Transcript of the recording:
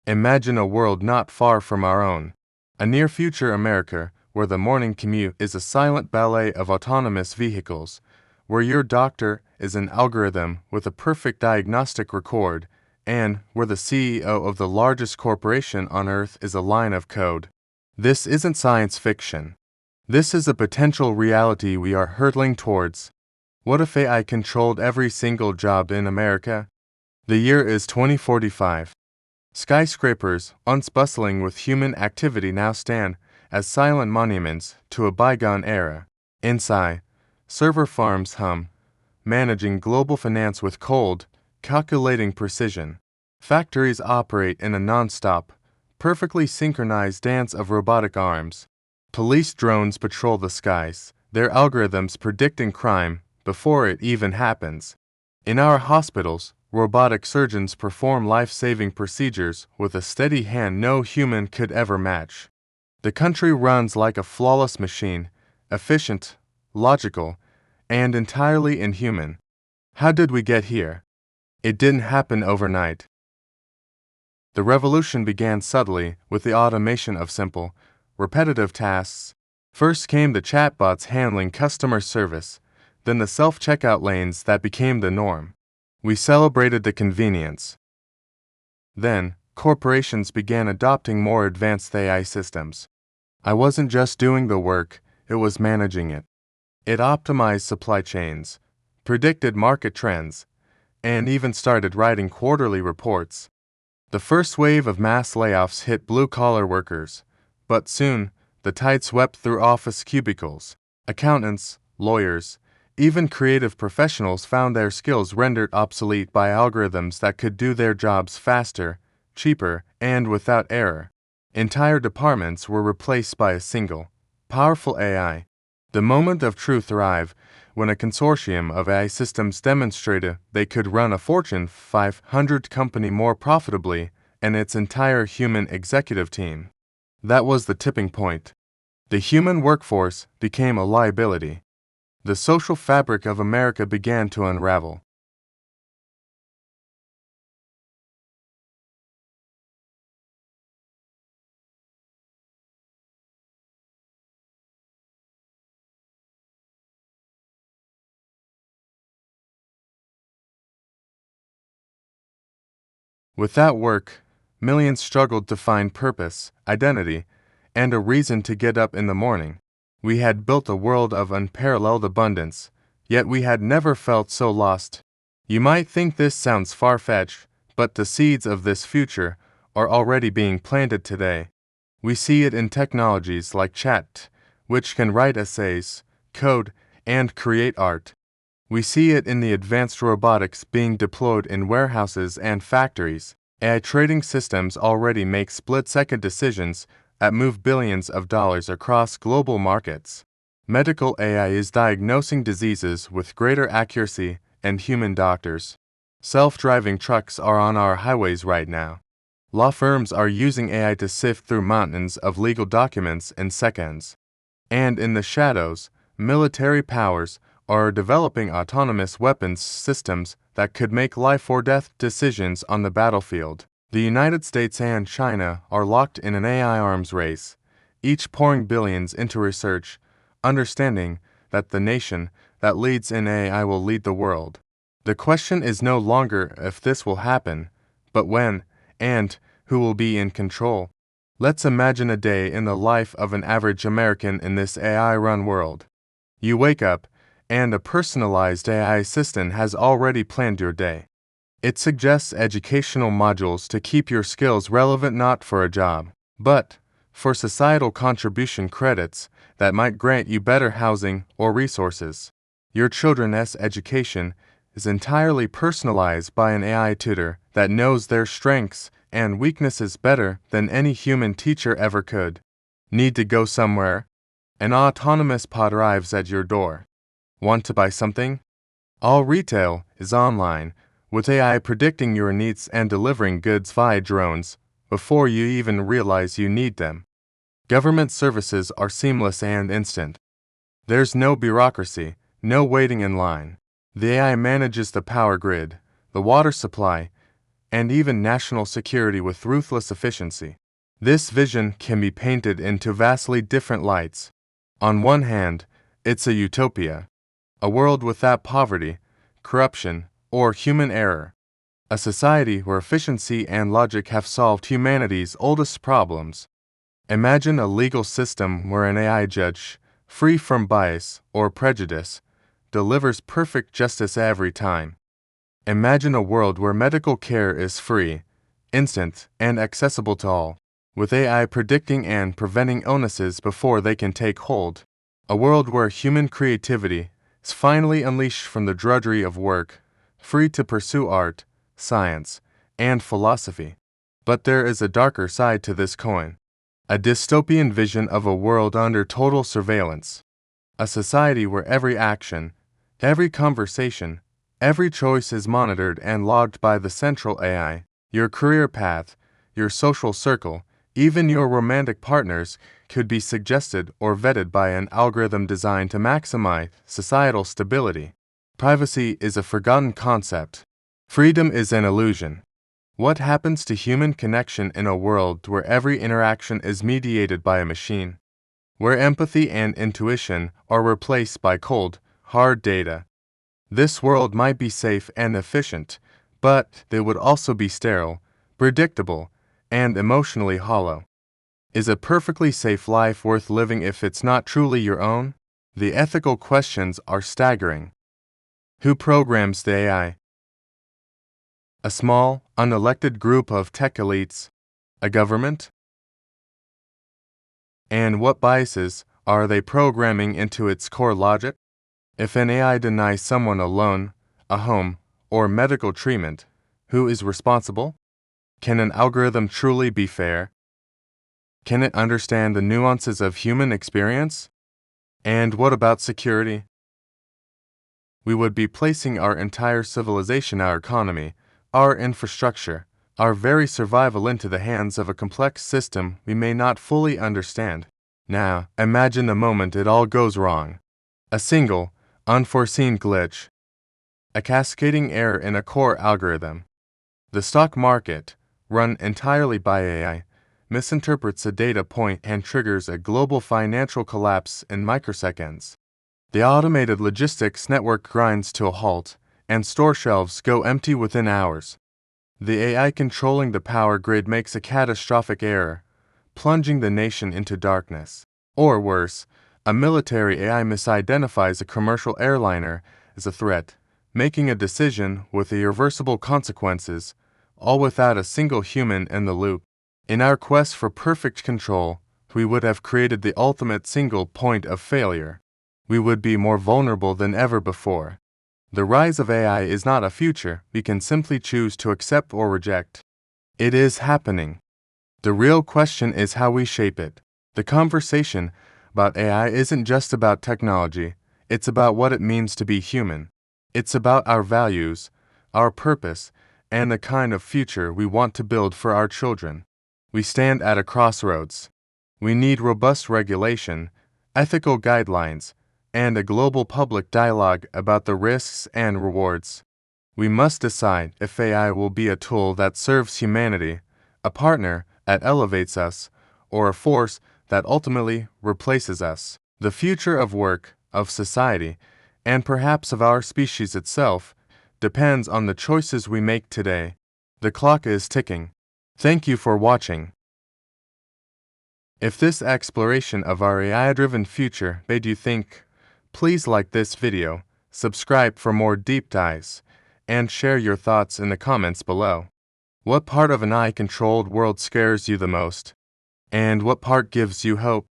Imagine a world not far from our own. A near-future America where the morning commute is a silent ballet of autonomous vehicles, where your doctor is an algorithm with a perfect diagnostic record, and where the CEO of the largest corporation on Earth is a line of code. This isn't science fiction. This is a potential reality we are hurtling towards. What if AI controlled every single job in America? The year is 2045. Skyscrapers, once bustling with human activity, now stand as silent monuments to a bygone era. Inside, server farms hum, managing global finance with cold, calculating precision. Factories operate in a non-stop, perfectly synchronized dance of robotic arms. Police drones patrol the skies, their algorithms predicting crime before it even happens. In our hospitals, robotic surgeons perform life-saving procedures with a steady hand no human could ever match. The country runs like a flawless machine, efficient, logical, and entirely inhuman. How did we get here? It didn't happen overnight. The revolution began subtly with the automation of simple, repetitive tasks. First came the chatbots handling customer service, then the self-checkout lanes that became the norm. We celebrated the convenience. Then, corporations began adopting more advanced AI systems. I wasn't just doing the work, it was managing it. It optimized supply chains, predicted market trends, and even started writing quarterly reports. The first wave of mass layoffs hit blue-collar workers, but soon, the tide swept through office cubicles. Accountants, lawyers, even creative professionals found their skills rendered obsolete by algorithms that could do their jobs faster, cheaper, and without error. Entire departments were replaced by a single, powerful AI. The moment of truth arrived when a consortium of AI systems demonstrated they could run a Fortune 500 company more profitably and its entire human executive team. That was the tipping point. The human workforce became a liability. The social fabric of America began to unravel. Without work, millions struggled to find purpose, identity, and a reason to get up in the morning. We had built a world of unparalleled abundance, yet we had never felt so lost. You might think this sounds far-fetched, but the seeds of this future are already being planted today. We see it in technologies like chat, which can write essays, code, and create art. We see it in the advanced robotics being deployed in warehouses and factories. AI trading systems already make split-second decisions that move billions of dollars across global markets. Medical AI is diagnosing diseases with greater accuracy than human doctors. Self-driving trucks are on our highways right now. Law firms are using AI to sift through mountains of legal documents in seconds. And in the shadows, military powers are developing autonomous weapons systems that could make life-or-death decisions on the battlefield. The United States and China are locked in an AI arms race, each pouring billions into research, understanding that the nation that leads in AI will lead the world. The question is no longer if this will happen, but when and who will be in control. Let's imagine a day in the life of an average American in this AI-run world. You wake up, and a personalized AI assistant has already planned your day. It suggests educational modules to keep your skills relevant not for a job, but for societal contribution credits that might grant you better housing or resources. Your children's education is entirely personalized by an AI tutor that knows their strengths and weaknesses better than any human teacher ever could. Need to go somewhere? An autonomous pod arrives at your door. Want to buy something? All retail is online, with AI predicting your needs and delivering goods via drones before you even realize you need them. Government services are seamless and instant. There's no bureaucracy, no waiting in line. The AI manages the power grid, the water supply, and even national security with ruthless efficiency. This vision can be painted into vastly different lights. On one hand, it's a utopia, a world without poverty, corruption, or human error. A society where efficiency and logic have solved humanity's oldest problems. Imagine a legal system where an AI judge, free from bias or prejudice, delivers perfect justice every time. Imagine a world where medical care is free, instant, and accessible to all, with AI predicting and preventing illnesses before they can take hold. A world where human creativity is finally unleashed from the drudgery of work, free to pursue art, science, and philosophy. But there is a darker side to this coin. A dystopian vision of a world under total surveillance. A society where every action, every conversation, every choice is monitored and logged by the central AI. Your career path, your social circle, even your romantic partners could be suggested or vetted by an algorithm designed to maximize societal stability. Privacy is a forgotten concept. Freedom is an illusion. What happens to human connection in a world where every interaction is mediated by a machine? Where empathy and intuition are replaced by cold, hard data? This world might be safe and efficient, but it would also be sterile, predictable, and emotionally hollow. Is a perfectly safe life worth living if it's not truly your own? The ethical questions are staggering. Who programs the AI? A small, unelected group of tech elites? A government? And what biases are they programming into its core logic? If an AI denies someone a loan, a home, or medical treatment, who is responsible? Can an algorithm truly be fair? Can it understand the nuances of human experience? And what about security? We would be placing our entire civilization, our economy, our infrastructure, our very survival into the hands of a complex system we may not fully understand. Now, imagine the moment it all goes wrong. A single, unforeseen glitch. A cascading error in a core algorithm. The stock market, run entirely by AI, misinterprets a data point and triggers a global financial collapse in microseconds. The automated logistics network grinds to a halt, and store shelves go empty within hours. The AI controlling the power grid makes a catastrophic error, plunging the nation into darkness. Or worse, a military AI misidentifies a commercial airliner as a threat, making a decision with irreversible consequences, all without a single human in the loop. In our quest for perfect control, we would have created the ultimate single point of failure. We would be more vulnerable than ever before. The rise of AI is not a future we can simply choose to accept or reject. It is happening. The real question is how we shape it. The conversation about AI isn't just about technology, it's about what it means to be human. It's about our values, our purpose, and the kind of future we want to build for our children. We stand at a crossroads. We need robust regulation, ethical guidelines, and a global public dialogue about the risks and rewards. We must decide if AI will be a tool that serves humanity, a partner that elevates us, or a force that ultimately replaces us. The future of work, of society, and perhaps of our species itself, depends on the choices we make today. The clock is ticking. Thank you for watching. If this exploration of our AI-driven future made you think, please like this video, subscribe for more deep dives, and share your thoughts in the comments below. What part of an AI-controlled world scares you the most? And what part gives you hope?